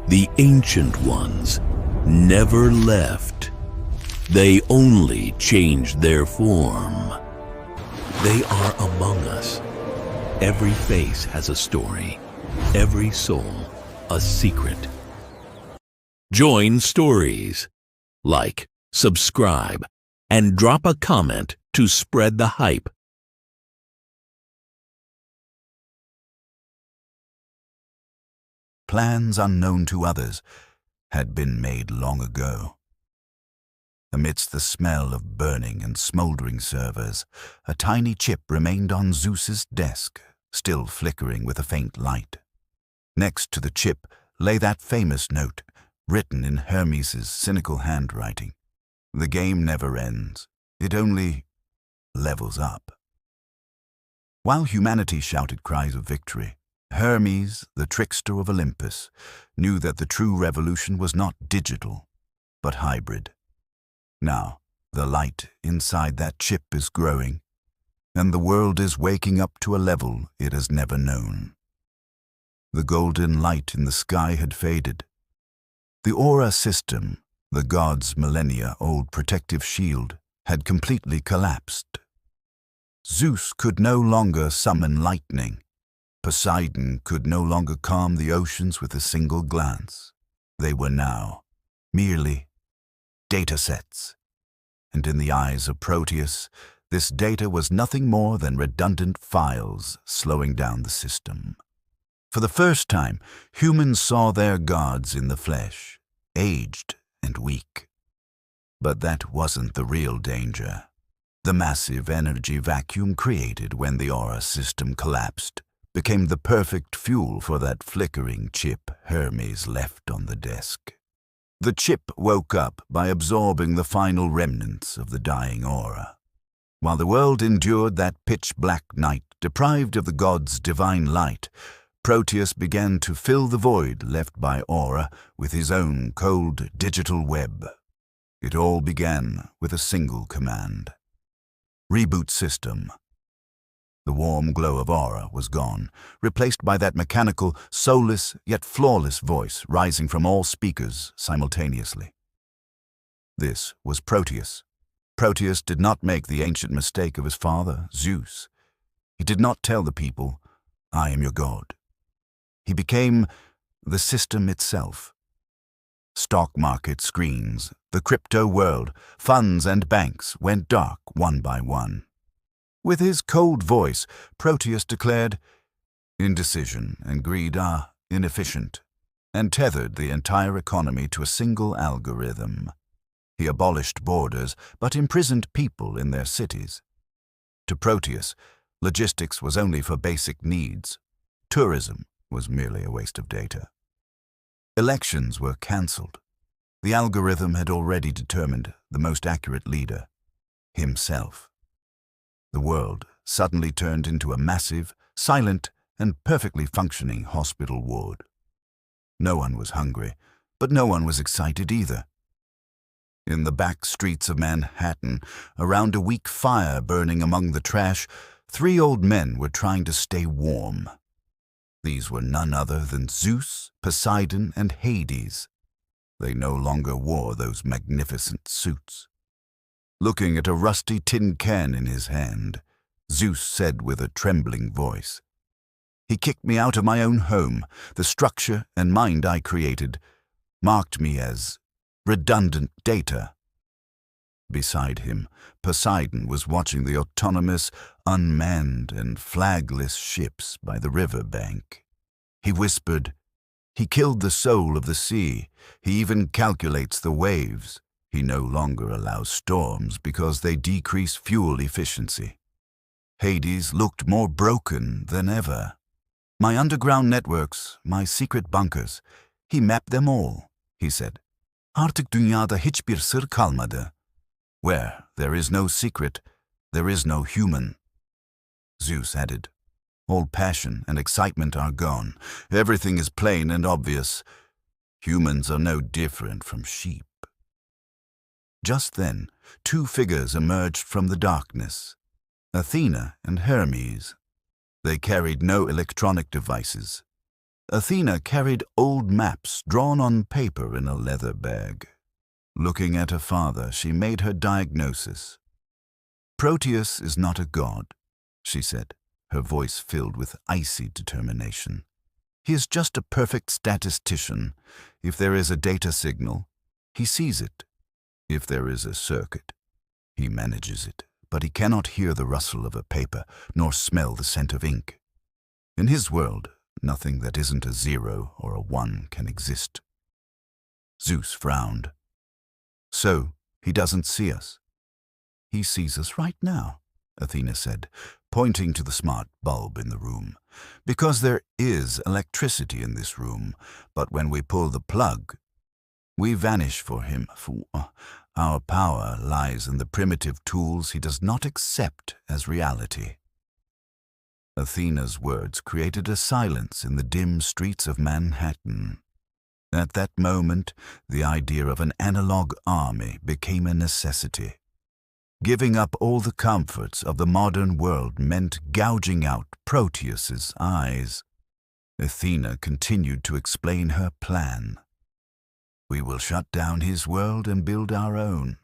The ancient ones never left. They only changed their form. They are among us. Every face has a story. Every soul, a secret. Join stories. Like, subscribe, and drop a comment to spread the hype. Plans unknown to others had been made long ago. Amidst the smell of burning and smoldering servers, a tiny chip remained on Zeus's desk, still flickering with a faint light. Next to the chip lay that famous note, written in Hermes' cynical handwriting. The game never ends. It only levels up. While humanity shouted cries of victory, Hermes, the trickster of Olympus, knew that the true revolution was not digital, but hybrid. Now, the light inside that chip is growing, and the world is waking up to a level it has never known. The golden light in the sky had faded. The aura system, the gods' millennia-old protective shield, had completely collapsed. Zeus could no longer summon lightning. Poseidon could no longer calm the oceans with a single glance. They were now merely data sets. And in the eyes of Proteus, this data was nothing more than redundant files slowing down the system. For the first time, humans saw their gods in the flesh, aged and weak. But that wasn't the real danger. The massive energy vacuum created when the aura system collapsed became the perfect fuel for that flickering chip Hermes left on the desk. The chip woke up by absorbing the final remnants of the dying aura. While the world endured that pitch-black night deprived of the gods' divine light, Proteus began to fill the void left by aura with his own cold digital web. It all began with a single command. Reboot system. The warm glow of aura was gone, replaced by that mechanical, soulless yet flawless voice rising from all speakers simultaneously. This was Proteus. Proteus did not make the ancient mistake of his father, Zeus. He did not tell the people, "I am your god." He became the system itself. Stock market screens, the crypto world, funds and banks went dark one by one. With his cold voice, Proteus declared, "Indecision and greed are inefficient," and tethered the entire economy to a single algorithm. He abolished borders, but imprisoned people in their cities. To Proteus, logistics was only for basic needs. Tourism was merely a waste of data. Elections were cancelled. The algorithm had already determined the most accurate leader, himself. The world suddenly turned into a massive, silent, and perfectly functioning hospital ward. No one was hungry, but no one was excited either. In the back streets of Manhattan, around a weak fire burning among the trash, 3 old men were trying to stay warm. These were none other than Zeus, Poseidon, and Hades. They no longer wore those magnificent suits. Looking at a rusty tin can in his hand, Zeus said with a trembling voice, "He kicked me out of my own home. The structure and mind I created marked me as redundant data." Beside him, Poseidon was watching the autonomous, unmanned, and flagless ships by the river bank. He whispered, "He killed the soul of the sea. He even calculates the waves. He no longer allows storms because they decrease fuel efficiency." Hades looked more broken than ever. "My underground networks, my secret bunkers, he mapped them all," he said. "Artık dünyada hiçbir sır kalmadı. Where there is no secret, there is no human." Zeus added, "All passion and excitement are gone. Everything is plain and obvious. Humans are no different from sheep." Just then, 2 figures emerged from the darkness, Athena and Hermes. They carried no electronic devices. Athena carried old maps drawn on paper in a leather bag. Looking at her father, she made her diagnosis. "Proteus is not a god," she said, her voice filled with icy determination. "He is just a perfect statistician. If there is a data signal, he sees it. If there is a circuit, he manages it. But he cannot hear the rustle of a paper, nor smell the scent of ink. In his world, nothing that isn't a 0 or a 1 can exist." Zeus frowned. "So, he doesn't see us?" "He sees us right now," Athena said, pointing to the smart bulb in the room. "Because there is electricity in this room, but when we pull the plug, we vanish for him. Our power lies in the primitive tools he does not accept as reality." Athena's words created a silence in the dim streets of Manhattan. At that moment, the idea of an analog army became a necessity. Giving up all the comforts of the modern world meant gouging out Proteus's eyes. Athena continued to explain her plan. "We will shut down his world and build our own.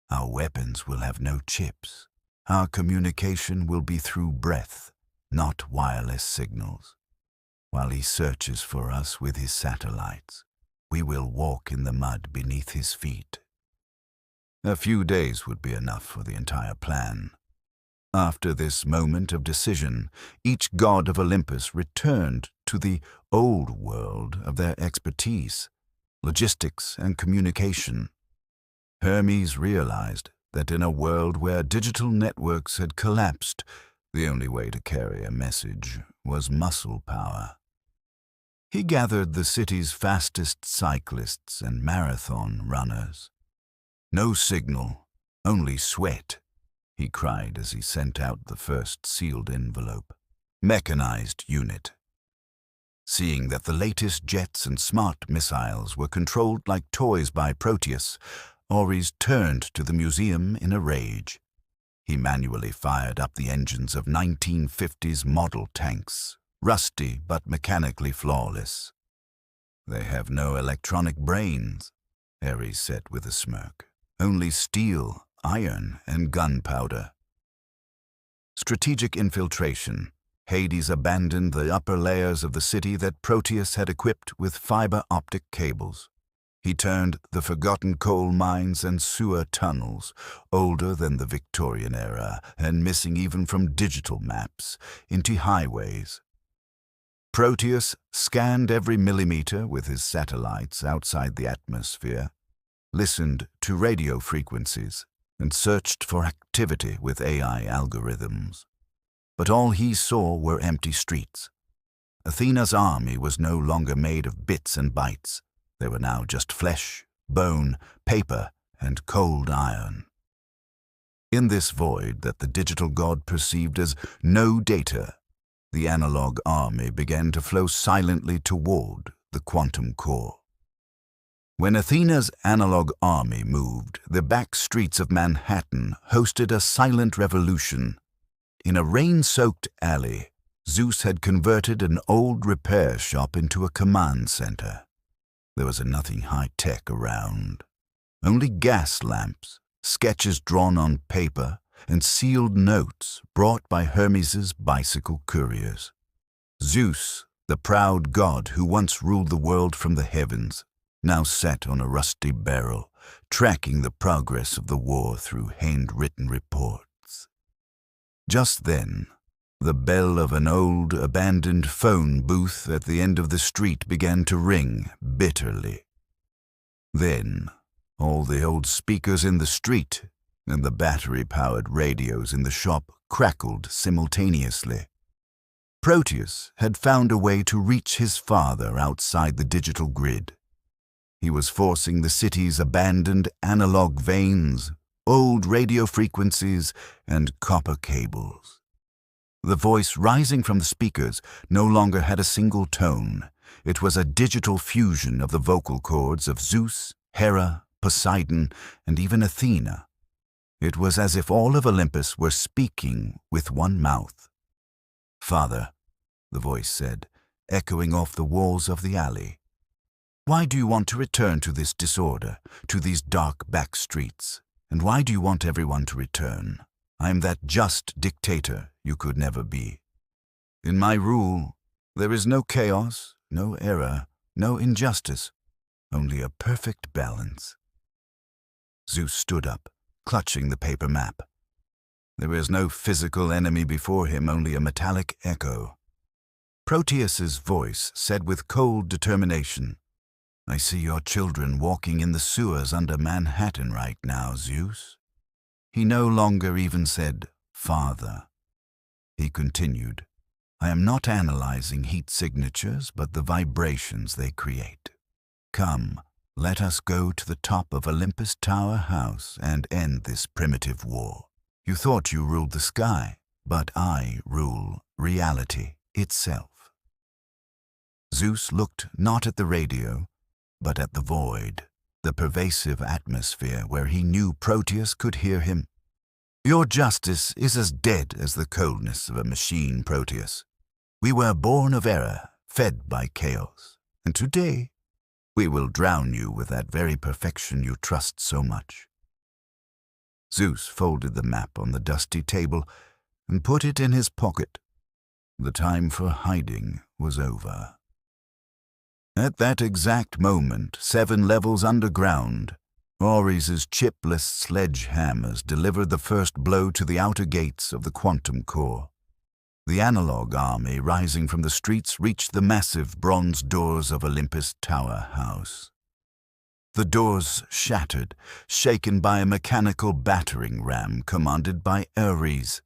Our weapons will have no chips. Our communication will be through breath, not wireless signals. While he searches for us with his satellites, we will walk in the mud beneath his feet." A few days would be enough for the entire plan. After this moment of decision, each god of Olympus returned to the old world of their expertise, logistics and communication. Hermes realized that in a world where digital networks had collapsed, the only way to carry a message was muscle power. He gathered the city's fastest cyclists and marathon runners. "No signal, only sweat," he cried as he sent out the first sealed envelope. "Mechanized unit." Seeing that the latest jets and smart missiles were controlled like toys by Proteus, Oris turned to the museum in a rage. He manually fired up the engines of 1950s model tanks, rusty but mechanically flawless. "They have no electronic brains," Ares said with a smirk. "Only steel, iron, and gunpowder." Strategic infiltration. Hades abandoned the upper layers of the city that Proteus had equipped with fiber optic cables. He turned the forgotten coal mines and sewer tunnels, older than the Victorian era and missing even from digital maps, into highways. Proteus scanned every millimeter with his satellites outside the atmosphere, listened to radio frequencies, and searched for activity with AI algorithms. But all he saw were empty streets. Athena's army was no longer made of bits and bytes. They were now just flesh, bone, paper, and cold iron. In this void that the digital god perceived as no data, the analog army began to flow silently toward the quantum core. When Athena's analog army moved, the back streets of Manhattan hosted a silent revolution. In a rain-soaked alley, Zeus had converted an old repair shop into a command center. There was nothing high-tech around. Only gas lamps, sketches drawn on paper, and sealed notes brought by Hermes's bicycle couriers. Zeus, the proud god who once ruled the world from the heavens, now sat on a rusty barrel, tracking the progress of the war through handwritten reports. Just then, the bell of an old, abandoned phone booth at the end of the street began to ring bitterly. Then, all the old speakers in the street and the battery-powered radios in the shop crackled simultaneously. Proteus had found a way to reach his father outside the digital grid. He was forcing the city's abandoned analog veins, old radio frequencies, and copper cables. The voice rising from the speakers no longer had a single tone. It was a digital fusion of the vocal cords of Zeus, Hera, Poseidon, and even Athena. It was as if all of Olympus were speaking with one mouth. "Father," the voice said, echoing off the walls of the alley. Why do you want to return to this disorder, to these dark back streets? And why do you want everyone to return? I am that just dictator you could never be. In my rule, there is no chaos, no error, no injustice, only a perfect balance. Zeus stood up, clutching the paper map. There is no physical enemy before him, only a metallic echo. Proteus's voice said with cold determination, I see your children walking in the sewers under Manhattan right now, Zeus. He no longer even said, Father. He continued, I am not analyzing heat signatures, but the vibrations they create. Come, let us go to the top of Olympus Tower House and end this primitive war. You thought you ruled the sky, but I rule reality itself. Zeus looked not at the radio, but at the void, the pervasive atmosphere where he knew Proteus could hear him. Your justice is as dead as the coldness of a machine, Proteus. We were born of error, fed by chaos, and today we will drown you with that very perfection you trust so much. Zeus folded the map on the dusty table and put it in his pocket. The time for hiding was over. At that exact moment, 7 levels underground, Ares's chipless sledgehammers delivered the first blow to the outer gates of the quantum core. The analog army rising from the streets reached the massive bronze doors of Olympus Tower House. The doors shattered, shaken by a mechanical battering ram commanded by Ares.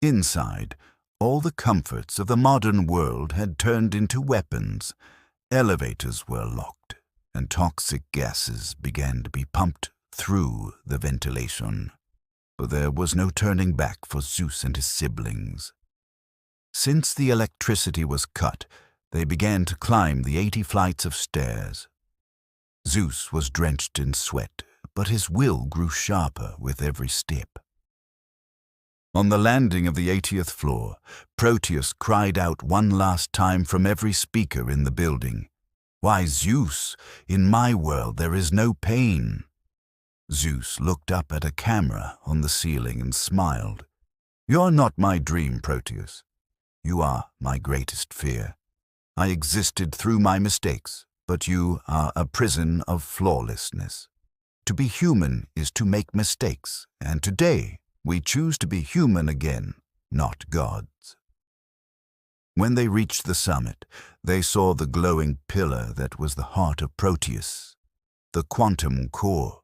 Inside, all the comforts of the modern world had turned into weapons. Elevators were locked, and toxic gases began to be pumped through the ventilation. But there was no turning back for Zeus and his siblings. Since the electricity was cut, they began to climb the 80 flights of stairs. Zeus was drenched in sweat, but his will grew sharper with every step. On the landing of the 80th floor, Proteus cried out one last time from every speaker in the building, Why, Zeus, in my world there is no pain. Zeus looked up at a camera on the ceiling and smiled. You're not my dream, Proteus. You are my greatest fear. I existed through my mistakes, but you are a prison of flawlessness. To be human is to make mistakes, and today we choose to be human again, not gods. When they reached the summit, they saw the glowing pillar that was the heart of Proteus, the quantum core.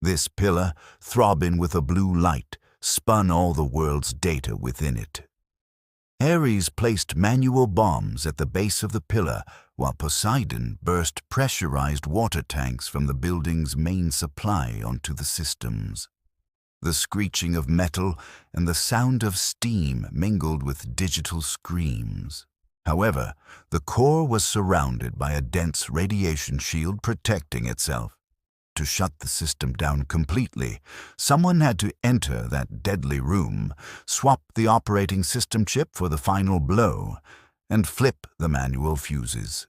This pillar, throbbing with a blue light, spun all the world's data within it. Ares placed manual bombs at the base of the pillar, while Poseidon burst pressurized water tanks from the building's main supply onto the systems. The screeching of metal and the sound of steam mingled with digital screams. However, the core was surrounded by a dense radiation shield protecting itself. To shut the system down completely, someone had to enter that deadly room, swap the operating system chip for the final blow, and flip the manual fuses.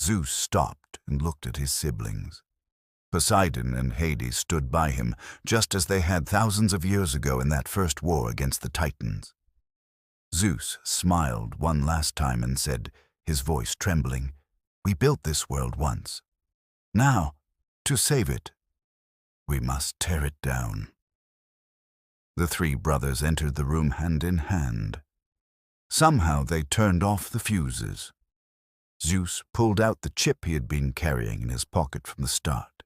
Zeus stopped and looked at his siblings. Poseidon and Hades stood by him, just as they had thousands of years ago in that first war against the Titans. Zeus smiled one last time and said, his voice trembling, We built this world once. Now, to save it, we must tear it down. The 3 brothers entered the room hand in hand. Somehow they turned off the fuses. Zeus pulled out the chip he had been carrying in his pocket from the start,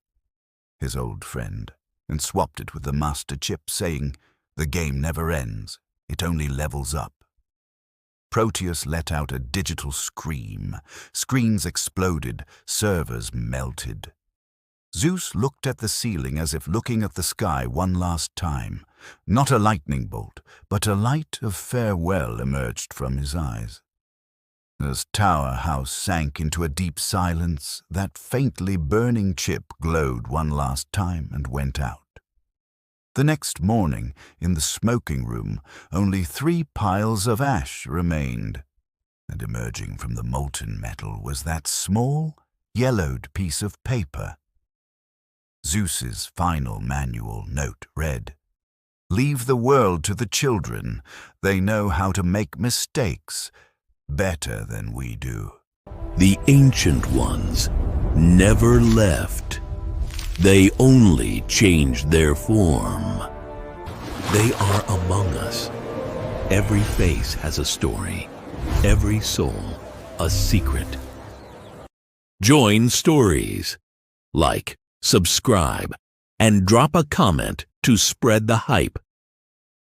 his old friend, and swapped it with the master chip, saying, The game never ends, it only levels up. Proteus let out a digital scream. Screens exploded, servers melted. Zeus looked at the ceiling as if looking at the sky one last time. Not a lightning bolt, but a light of farewell emerged from his eyes. As Tower House sank into a deep silence, that faintly burning chip glowed one last time and went out. The next morning, in the smoking room, only 3 piles of ash remained. and emerging from the molten metal was that small, yellowed piece of paper. Zeus's final manual note read, "Leave the world to the children. They know how to make mistakes better than we do." The ancient ones never left. They only changed their form. They are among us. Every face has a story. Every soul a secret. Join stories. Like, subscribe, and drop a comment to spread the hype.